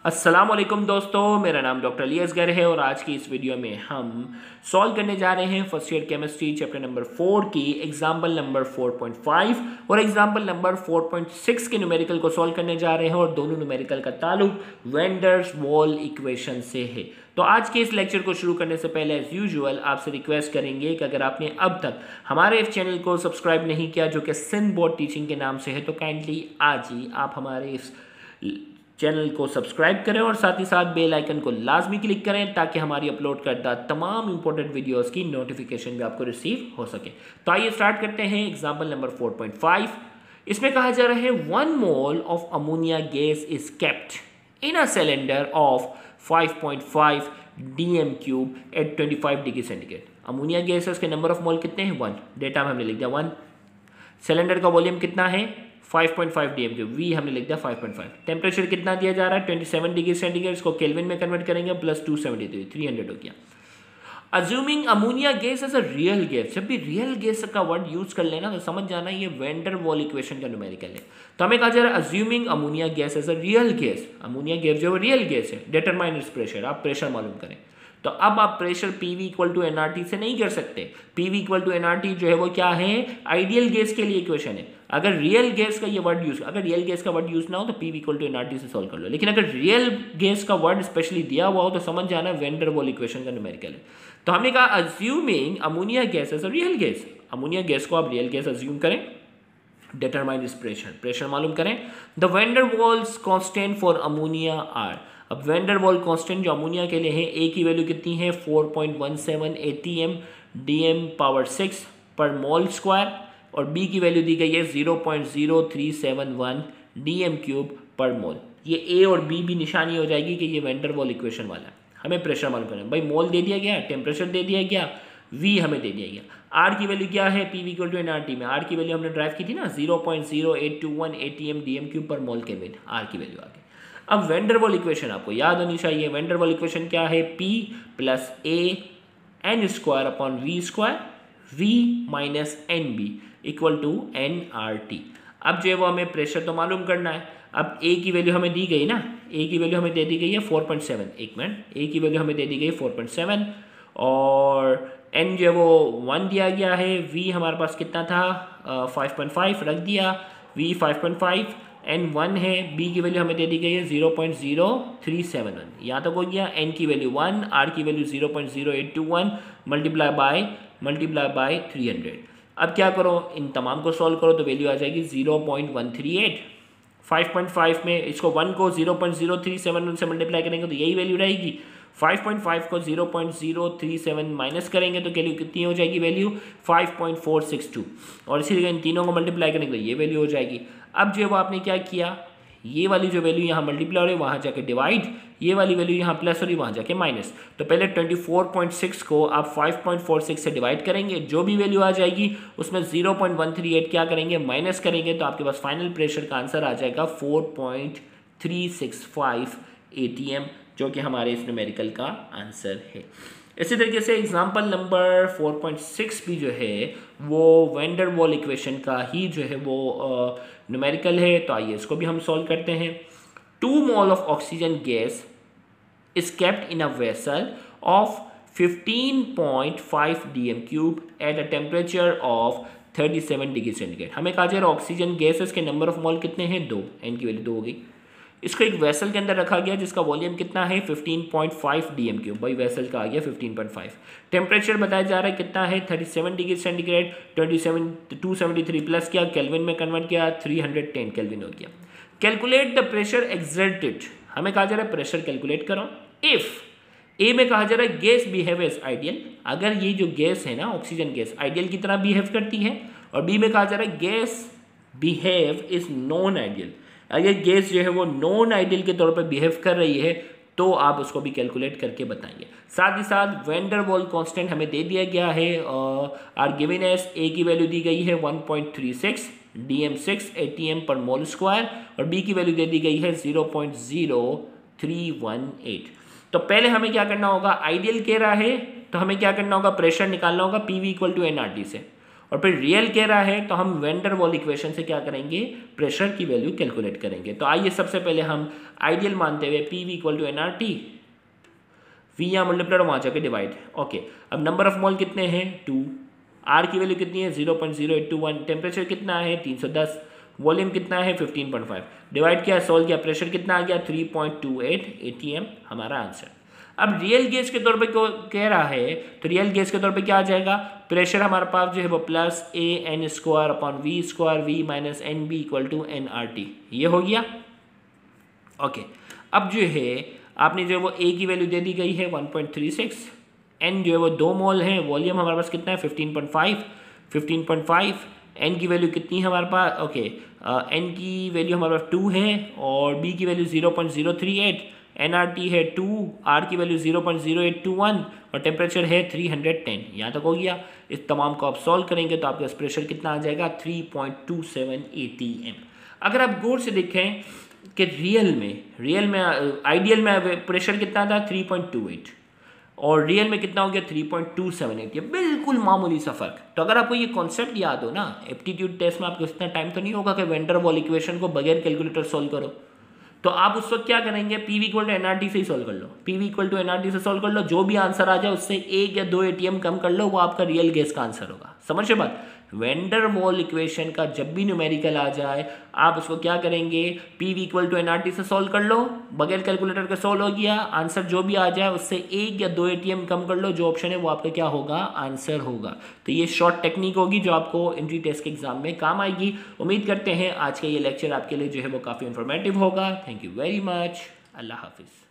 अस्सलाम वालेकुम दोस्तों, मेरा नाम डॉक्टर अली असगर है और आज की इस वीडियो में हम सॉल्व करने जा रहे हैं first year chemistry chapter number 4 की एग्जाम्पल नंबर 4.5 और एग्जाम्पल नंबर 4.6 के न्यूमेरिकल को सॉल्व करने जा रहे हैं और दोनों न्यूमेरिकल का ताल्लुक वेंडर्स वॉल इक्वेशन से है। तो आज के इस लेक्चर को शुरू करने से पहले एज यूजुअल आपसे रिक्वेस्ट करेंगे कि अगर आपने अब तक हमारे इस चैनल को सब्सक्राइब नहीं किया जो कि सिंध बोर्ड टीचिंग के नाम से है, तो काइंडली आज ही आप हमारे इस चैनल को सब्सक्राइब करें और साथ ही साथ बेल आइकन को लाजमी क्लिक करें ताकि हमारी अपलोड करदा तमाम इंपॉर्टेंट वीडियोस की नोटिफिकेशन भी आपको रिसीव हो सके। तो आइए स्टार्ट करते हैं एग्जांपल नंबर 4.5। इसमें कहा जा रहा है 1 mole of ammonia gas is kept in a cylinder of 5.5 dm³ at 25 degree centigrade. Ammonia gas है, उसके नंबर ऑफ मोल कितने हैं 1, डेटा में हमने लिख दिया 1। सिलेंडर का वॉल्यूम कितना है 5.5 dm³, वी हमने लिख दिया 5.5। टेम्परेचर कितना दिया जा रहा है 27 डिग्री सेंटीग्रेड, इसको केल्विन में कन्वर्ट करेंगे प्लस 273 300 हो गया। Assuming ammonia gas as a real gas, जब भी रियल गैस का वर्ड यूज कर लेना तो समझ जाना ये वेंडर वॉल इक्वेशन का न्यूमेरिकल है। तो हमें कहा जा रहा है assuming ammonia gas as a real gas, ammonia gas जो रियल गैस है, डिटरमाइन इट्स प्रेशर, आप प्रेशर मालूम करें। तो अब आप pressure PV equal to NRT से नहीं कर सकते। पीवी इक्वल टू एनआरटी जो है वो क्या है, आइडियल गैस के लिए इक्वेशन है। अगर रियल गैस का ये वर्ड यूज, अगर रियल गैस का वर्ड यूज ना हो तो पीवी इक्वल टू एनआरटी से सॉल्व कर लो, लेकिन अगर रियल गैस का वर्ड स्पेशली दिया हुआ हो तो समझ जाना वेंडर वॉल इक्वेशन का न्यूमेरिकल है। तो हमने कहा assuming ammonia gas as a real gas, ammonia gas को आप रियल गैस अज्यूम करें, डिटरमाइन इस प्रेशर, प्रेशर मालूम करें। The van der Waals constant for ammonia are, अब वेंडर वॉल कांस्टेंट जो अमोनिया के लिए है, ए की वैल्यू कितनी है 4.17 atm dm⁻6 पर मोल स्क्वायर और बी की वैल्यू दी गई है 0.0371 dm³ पर मोल। ये ए और बी भी निशानी हो जाएगी कि ये वेंडर वॉल इक्वेशन वाला है। हमें प्रेशर मालूम करना है, भाई मोल दे दिया गया, टेम्परेचर दे दिया गया, वी हमें दे दिया गया। आर की वैल्यू क्या है, P V equal to NRT में आर की वैल्यू हमने ड्राइव की थी ना 0.0821 atm dm³ पर मोल के मिनट, आर की वैल्यू आ गई। अब वेंडर वॉल इक्वेशन आपको याद होनी चाहिए। वेंडर वॉल इक्वेशन क्या है, P plus a n square upon V square, V minus n b equal to n R T. अब जो है वो हमें प्रेशर तो मालूम करना है। अब ए की वैल्यू हमें दी गई ना, ए की वैल्यू हमें दे दी गई है 4.7, एक मिनट, ए की वैल्यू हमें दे दी गई है 4.7 और एन जो है वो 1 दिया गया है, वी हमारे पास कितना था 5.5 रख दिया, वी 5.5, एन 1 है, बी की वैल्यू हमें दे दी गई है 0.0371, यहाँ तक हो गया। एन की वैल्यू 1, आर की वैल्यू 0.0821 मल्टीप्लाई बाय 300। अब क्या करो, इन तमाम को सॉल्व करो तो वैल्यू आ जाएगी 0.138। 5.5 में इसको 1 को 0.0371 से मल्टीप्लाई करेंगे तो यही वैल्यू रहेगी। 5.5 को 0.037 माइनस करेंगे तो वैल्यू कितनी हो जाएगी, वैल्यू 5.462 और इसीलिए इन तीनों को मल्टीप्लाई करेंगे तो ये वैल्यू हो जाएगी। अब जो वो आपने क्या किया, ये वाली जो वैल्यू यहाँ मल्टीप्लाई हो रही है वहाँ जाके डिवाइड, ये वाली वैल्यू यहाँ प्लस हो रही है वहाँ जाके माइनस। तो पहले 24.6 को आप 5.46 से डिवाइड करेंगे, जो भी वैल्यू आ जाएगी उसमें 0.138 क्या करेंगे, माइनस करेंगे, तो आपके पास फाइनल प्रेशर का आंसर आ जाएगा 4.365 atm, जो कि हमारे इस न्यूमेरिकल का आंसर है। इसी तरीके से एग्जाम्पल नंबर 4.6 भी जो है वो वेंडर वॉल इक्वेशन का ही जो है वो न्यूमेरिकल है। तो आइए इसको भी हम सॉल्व करते हैं। 2 mole of oxygen gas is kept in a vessel of 15.5 dm³ at a temperature of 37 degree centigrade. हमें कहा जा रहा है ऑक्सीजन गैसेस के नंबर ऑफ मोल कितने हैं 2, एन की वैल्यू 2 हो गई। इसको एक वेसल के अंदर रखा गया जिसका वॉल्यूम कितना है 15.5 dm³, भाई वेसल का आ गया 15.5। टेम्परेचर बताया जा रहा है कितना है 37 डिग्री सेंटीग्रेड, 273 प्लस किया, केल्विन में कन्वर्ट किया 310 केल्विन हो गया। कैलकुलेट द प्रेशर एक्सर्टेड, हमें कहा जा रहा है प्रेशर कैलकुलेट करो। इफ ए में कहा जा रहा है गैस बिहेव एज आइडियल, अगर ये जो गैस है ना ऑक्सीजन गैस आइडियल की तरह बिहेव करती है, और बी में कहा जा रहा है gas behave is non ideal, अगर गैस जो है वो नॉन आइडियल के तौर पर बिहेव कर रही है तो आप उसको भी कैलकुलेट करके बताएंगे। साथ ही साथ वेंडर वॉल कांस्टेंट हमें दे दिया गया है, आर गिवन एज ए की वैल्यू दी गई है 1.36 dm6 atm पर मोल स्क्वायर और बी की वैल्यू दे दी गई है 0.0318। तो पहले हमें क्या करना होगा, आइडियल कह रहा है तो हमें क्या करना होगा, प्रेशर निकालना होगा पीवी इक्वल टू एनआरटी से, और फिर रियल कह रहा है तो हम वेंडर वॉल इक्वेशन से क्या करेंगे, प्रेशर की वैल्यू कैलकुलेट करेंगे। तो आइए सबसे पहले हम आइडियल मानते हुए P V equal to n R T, V यहाँ मल्टीप्लाइड वहाँ जाके डिवाइड। ओके, अब नंबर ऑफ मोल कितने हैं 2, आर की वैल्यू कितनी है 0.0821, टेम्परेचर कितना है 310, वॉल्यूम कितना है 15.5, डिवाइड किया सोल्व किया, प्रेशर कितना आ गया 3.28 ATM हमारा आंसर। अब रियल गेज के तौर पे क्यों कह रहा है, तो रियल गेज के तौर पे क्या आ जाएगा, प्रेशर हमारे पास जो है वो plus a n square upon V square V minus n b equal to n R T, ये हो गया। ओके, अब जो है आपने जो है वो ए की वैल्यू दे दी गई है 1.36, एन जो है वो 2 मोल है, वॉल्यूम हमारे पास कितना है 15.5, एन की वैल्यू कितनी है हमारे पास, ओके एन की वैल्यू हमारे पास 2 है और बी की वैल्यू 0.038, एन आर टी है 2, आर की वैल्यू 0.0821 और टेम्परेचर है 310। यहाँ तक हो गया। इस तमाम को आप सॉल्व करेंगे तो आपका प्रेशर कितना आ जाएगा 3.27 ATM। अगर आप गौर से देखें कि रियल में आइडियल में प्रेशर कितना था 3.28 और रियल में कितना हो गया 3.278, ये बिल्कुल मामूली सा फर्क। तो अगर आपको ये कॉन्सेप्ट याद हो ना, एप्टीट्यूड टेस्ट में आपको इतना टाइम तो नहीं होगा कि वेंडर वॉल इक्वेशन को बगैर कैलकुलेटर सॉल्व करो, तो आप उस वक्त क्या करेंगे, P V equal to NRT से ही सॉल्व कर लो, P V equal to NRT से सॉल्व कर लो, जो भी आंसर आ जाए उससे 1 या 2 ATM कम कर लो, वो आपका रियल गेस का आंसर होगा। समझे बात, वेंडर वॉल इक्वेशन का जब भी न्यूमेरिकल आ जाए आप उसको क्या करेंगे, P V equal to NRT से सॉल्व कर लो, बगैर कैलकुलेटर का सॉल्व हो गया, आंसर जो भी आ जाए उससे 1 या 2 ATM कम कर लो, जो ऑप्शन है वो आपका क्या होगा, आंसर होगा। तो ये शॉर्ट टेक्निक होगी जो आपको एंट्री टेस्ट के एग्जाम में काम आएगी। उम्मीद करते हैं आज का ये लेक्चर आपके लिए जो है वो काफ़ी इंफॉर्मेटिव होगा। थैंक यू वेरी मच, अल्लाह हाफिज़।